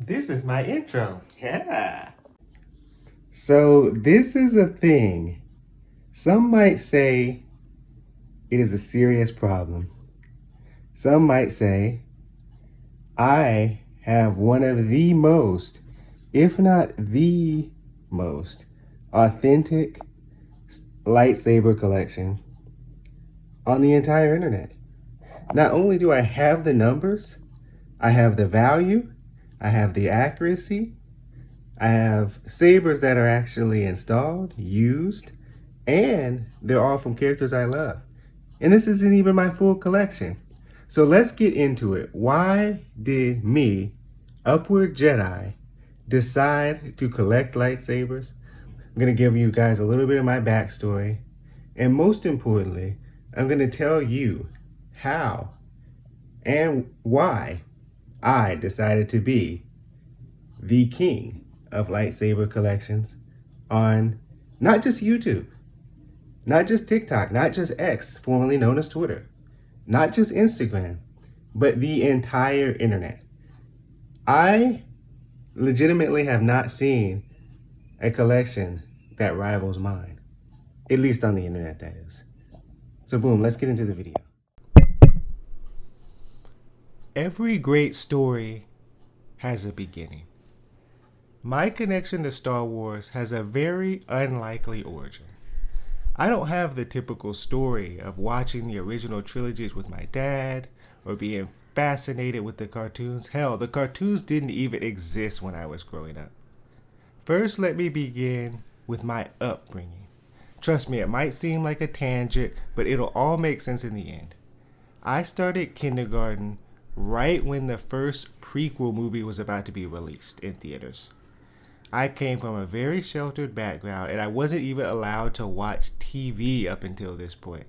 This is my intro. Yeah. So this is a thing. Some might say it is a serious problem. Some might say I have one of the most, if not the most, authentic lightsaber collection on the entire internet. Not only do I have the numbers, I have the value, I have the accuracy, I have sabers that are actually installed, used, and they're all from characters I love. And this isn't even my full collection. So let's get into it. Why did me, Upward Jedi, decide to collect lightsabers? I'm going to give you guys a little bit of my backstory. And most importantly, I'm going to tell you how and why I decided to be the king of lightsaber collections on not just YouTube, not just TikTok, not just X, formerly known as Twitter, not just Instagram, but the entire internet. I legitimately have not seen a collection that rivals mine, at least on the internet, that is. So boom, let's get into the video. Every great story has a beginning. My connection to Star Wars has a very unlikely origin. I don't have the typical story of watching the original trilogies with my dad or being fascinated with the cartoons. Hell, the cartoons didn't even exist when I was growing up. First, let me begin with my upbringing. Trust me, it might seem like a tangent, but it'll all make sense in the end. I started kindergarten right when the first prequel movie was about to be released in theaters. I came from a very sheltered background, and I wasn't even allowed to watch TV up until this point.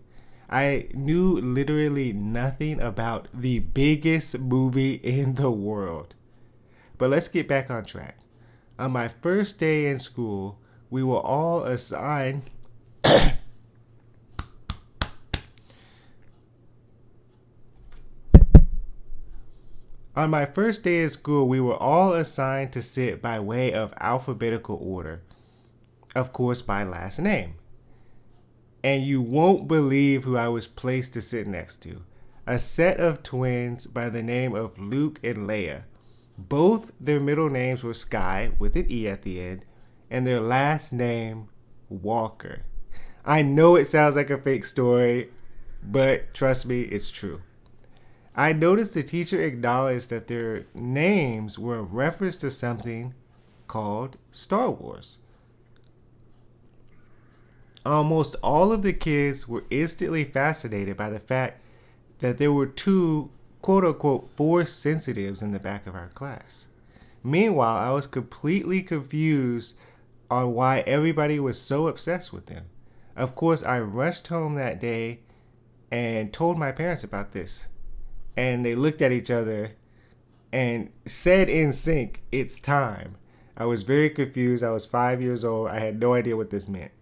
I knew literally nothing about the biggest movie in the world. But let's get back on track. On my first day in school, we were all assigned On my first day of school, we were all assigned to sit by way of alphabetical order, of course by last name. And you won't believe who I was placed to sit next to. A set of twins by the name of Luke and Leia. Both their middle names were Sky with an E at the end, and their last name, Walker. I know it sounds like a fake story, but trust me, it's true. I noticed the teacher acknowledged that their names were a reference to something called Star Wars. Almost all of the kids were instantly fascinated by the fact that there were two quote-unquote Force sensitives in the back of our class. Meanwhile, I was completely confused on why everybody was so obsessed with them. Of course, I rushed home that day and told my parents about this. And they looked at each other and said in sync, "It's time." I was very confused. I was 5 years old. I had no idea what this meant.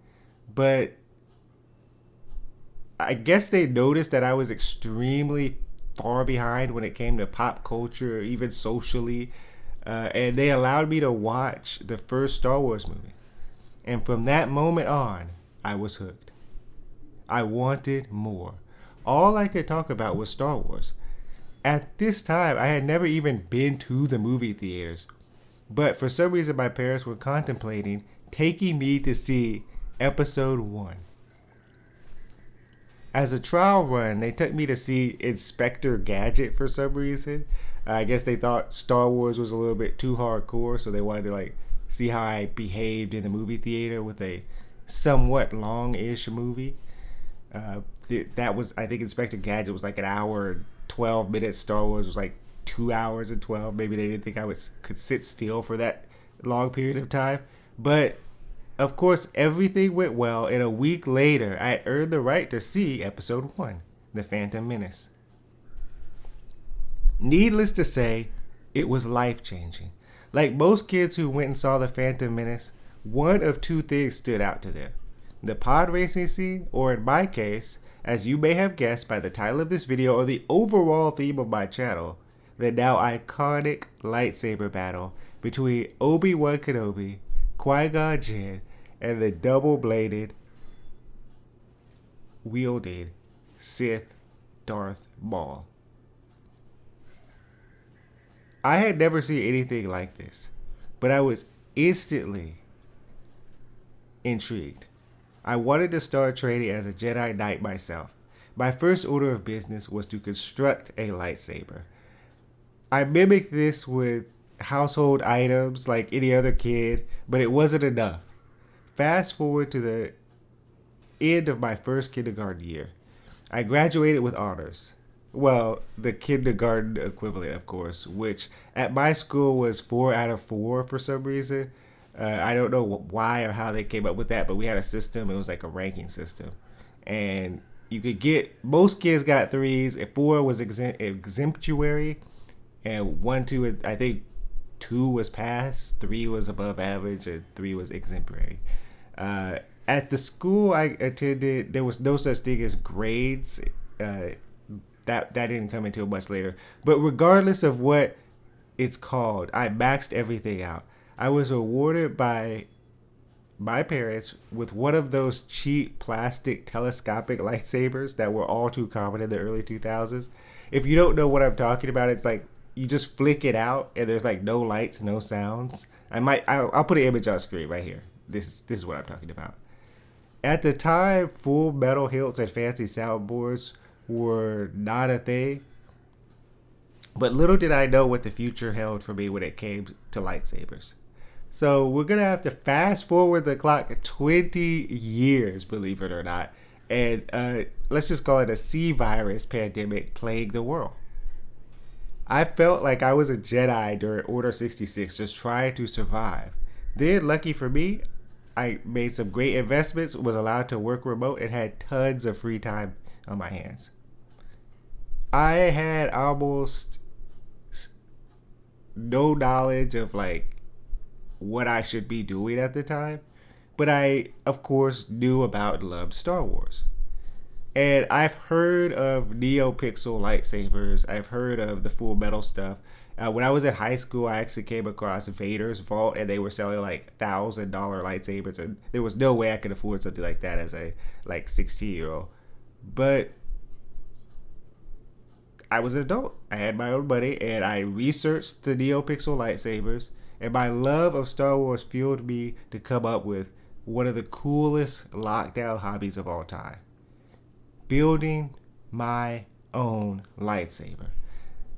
But I guess they noticed that I was extremely far behind when it came to pop culture, or even socially. And they allowed me to watch the first Star Wars movie. And from that moment on, I was hooked. I wanted more. All I could talk about was Star Wars. At this time, I had never even been to the movie theaters, but for some reason my parents were contemplating taking me to see Episode 1. As a trial run, they took me to see Inspector Gadget for some reason. I guess they thought Star Wars was a little bit too hardcore, so they wanted to see how I behaved in a movie theater with a somewhat long-ish movie. That was, I think Inspector Gadget was like an hour 12 minutes. Star Wars was like 2 hours and 12. Maybe they didn't think I could sit still for that long period of time. But of course, everything went well, and a week later, I earned the right to see Episode 1, The Phantom Menace. Needless to say, it was life-changing. Like most kids who went and saw The Phantom Menace, one of two things stood out to them. The pod racing scene, or in my case, as you may have guessed by the title of this video or the overall theme of my channel, the now iconic lightsaber battle between Obi-Wan Kenobi, Qui-Gon Jinn, and the double-bladed, wielded Sith Darth Maul. I had never seen anything like this, but I was instantly intrigued. I wanted to start training as a Jedi Knight myself. My first order of business was to construct a lightsaber. I mimicked this with household items like any other kid, but it wasn't enough. Fast forward to the end of my first kindergarten year. I graduated with honors. Well, the kindergarten equivalent, of course, which at my school was 4 out of 4 for some reason. I don't know why or how they came up with that, but we had a system. It was like a ranking system. And you could get, most kids got 3s. If 4 was exemplary, and 1, 2, I think 2 was pass, 3 was above average, and 3 was exemplary. At the school I attended, there was no such thing as grades. That didn't come until much later. But regardless of what it's called, I maxed everything out. I was awarded by my parents with one of those cheap plastic telescopic lightsabers that were all too common in the early 2000s. If you don't know what I'm talking about, it's like you just flick it out and there's like no lights, no sounds. I'll put an image on screen right here. This is what I'm talking about. At the time, full metal hilts and fancy soundboards were not a thing. But little did I know what the future held for me when it came to lightsabers. So we're going to have to fast forward the clock 20 years, believe it or not. And let's just call it a C-virus pandemic plagued the world. I felt like I was a Jedi during Order 66, just trying to survive. Then, lucky for me, I made some great investments, was allowed to work remote, and had tons of free time on my hands. I had almost no knowledge of like what I should be doing at the time, but I, of course, knew about and loved Star Wars. And I've heard of NeoPixel lightsabers. I've heard of the full metal stuff. When I was in high school, I actually came across Vader's Vault, and they were selling like $1,000 lightsabers, and there was no way I could afford something like that as a 16-year-old. But I was an adult. I had my own money, and I researched the NeoPixel lightsabers, and my love of Star Wars fueled me to come up with one of the coolest lockdown hobbies of all time: building my own lightsaber.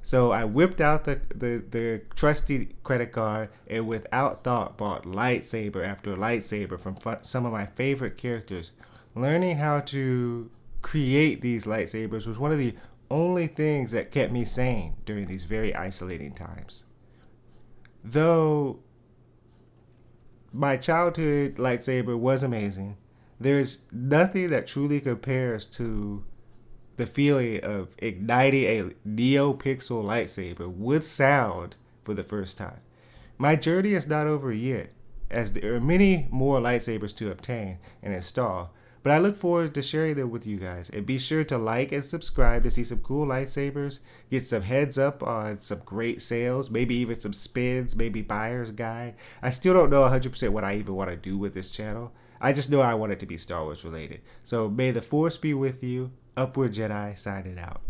So I whipped out the trusty credit card and without thought bought lightsaber after lightsaber from some of my favorite characters. Learning how to create these lightsabers was one of the only things that kept me sane during these very isolating times. Though my childhood lightsaber was amazing, there's nothing that truly compares to the feeling of igniting a NeoPixel lightsaber with sound for the first time. My journey is not over yet, as there are many more lightsabers to obtain and install, but I look forward to sharing them with you guys. And be sure to like and subscribe to see some cool lightsabers, get some heads up on some great sales, maybe even some spins, maybe buyer's guide. I still don't know 100% what I even want to do with this channel. I just know I want it to be Star Wars related. So may the Force be with you. Upward Jedi signing out.